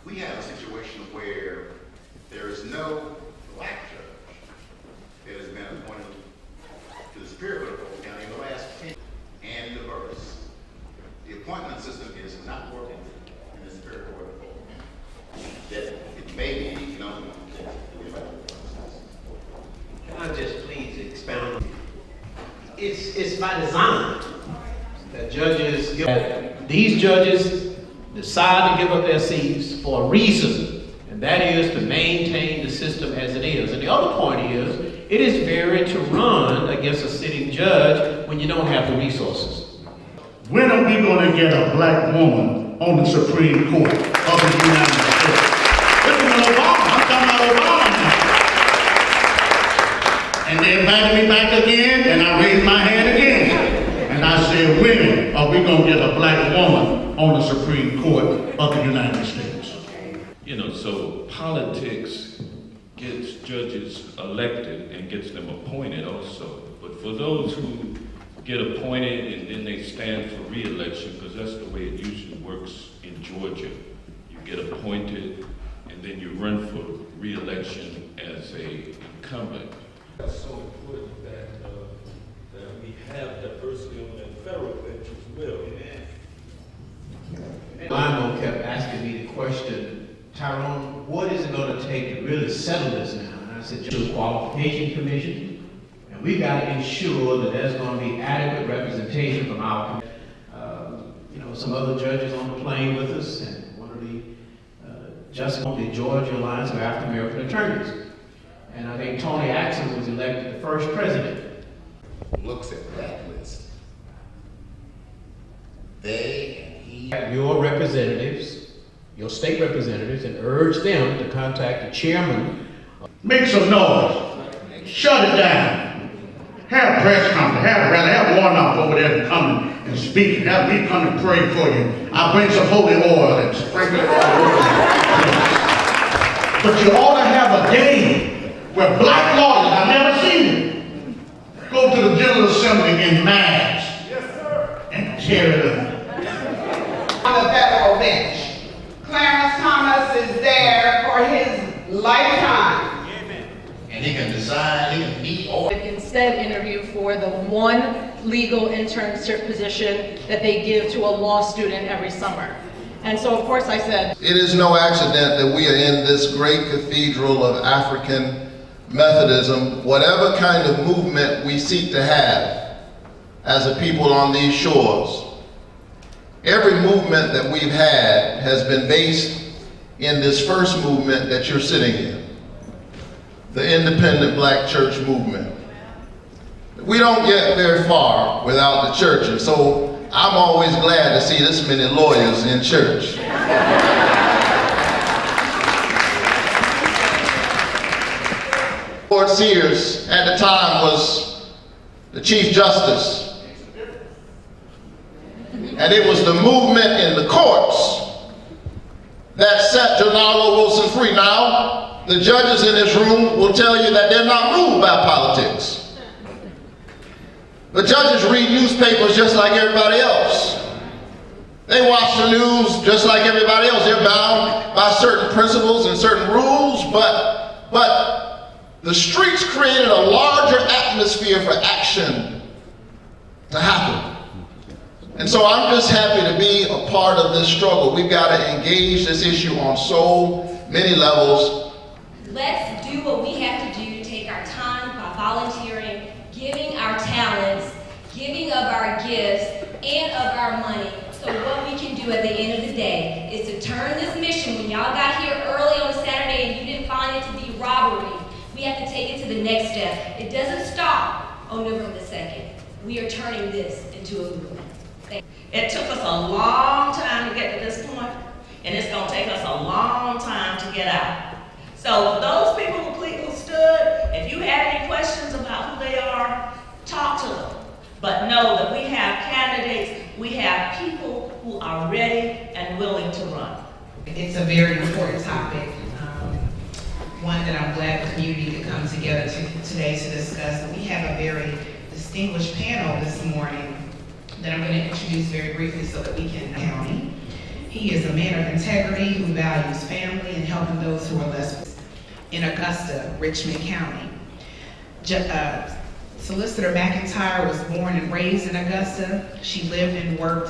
We have a situation where there is no black judge that has been appointed to the Superior Court of Polk County in the last 10 and diverse. The appointment system is not working in the Superior Court of Polk County. That it may be, Can I just please expound? It's by design that judges these judges decide to give up their seats for a reason, and that is to maintain the system as it is. And the other point is, it is very to run against a sitting judge when you don't have the resources. When are we going to get a black woman on the Supreme Court of the United States? This is Obama. I'm talking about Obama now. And they invited me back again, and I raised my hand again. And I said, when are we going to get a black woman on the Supreme Court of the United States? You know, so politics gets judges elected and gets them appointed also. But for those who get appointed and then they stand for re-election, because that's the way it usually works in Georgia. You get appointed and then you run for re-election as a incumbent. That's so important that we have diversity on the federal bench as well. Lionel kept asking me the question, Tyrone, what is it going to take to really settle this now? And I said, the Qualification Commission, and we got to ensure that there's going to be adequate representation from our community. Some other judges on the plane with us, and one of the justices on the Georgia Alliance of African American Attorneys. And I think Tony Axon was elected the first president. looks at that list, they and he. Your representatives, your state representatives, and urge them to contact the chairman. Make some noise. Shut it down. Have a press conference. Have Warnock over there to come and speak. Have me come and pray for you. I'll bring some holy oil and sprinkle it all over you. But you ought to have a day where black lawyers, I've never seen it, go to the General Assembly in mass and tear it up. On the federal bench, Clarence Thomas is there for his lifetime. And he can decide, he can meet or. Instead interview for the one legal internship position that they give to a law student every summer. And so of course I said, it is no accident that we are in this great cathedral of African Methodism. Whatever kind of movement we seek to have as a people on these shores, every movement that we've had has been based in this first movement that you're sitting in, the independent black church movement. We don't get very far without the church, and so I'm always glad to see this many lawyers in church. Lord Sears at the time was the Chief Justice, and it was the movement in the courts that set Janalo Wilson free. Now, the judges in this room will tell you that they're not moved by politics. The judges read newspapers just like everybody else. They watch the news just like everybody else. They're bound by certain principles and certain rules, but the streets created a larger atmosphere for action to happen. And so I'm just happy to be a part of this struggle. We've got to engage this issue on so many levels. Let's do what we have to do to take our time by volunteering, giving our talents, giving of our gifts, and of our money. So what we can do at the end of the day is to turn this mission, when y'all got here early on a Saturday and you didn't find it to be robbery, we have to take it to the next step. It doesn't stop on November the 2nd. We are turning this into a movement. It took us a long time to get to this point, and it's going to take us a long time to get out. So for those people who stood, if you had any questions about who they are, talk to them. But know that we have candidates, we have people who are ready and willing to run. It's a very important topic, one that I'm glad the community could come together today to discuss. We have a very distinguished panel this morning that I'm going to introduce very briefly so that we can county. He is a man of integrity who values family and helping those who are less. In Augusta, Richmond County. Solicitor McIntyre was born and raised in Augusta. She lived and worked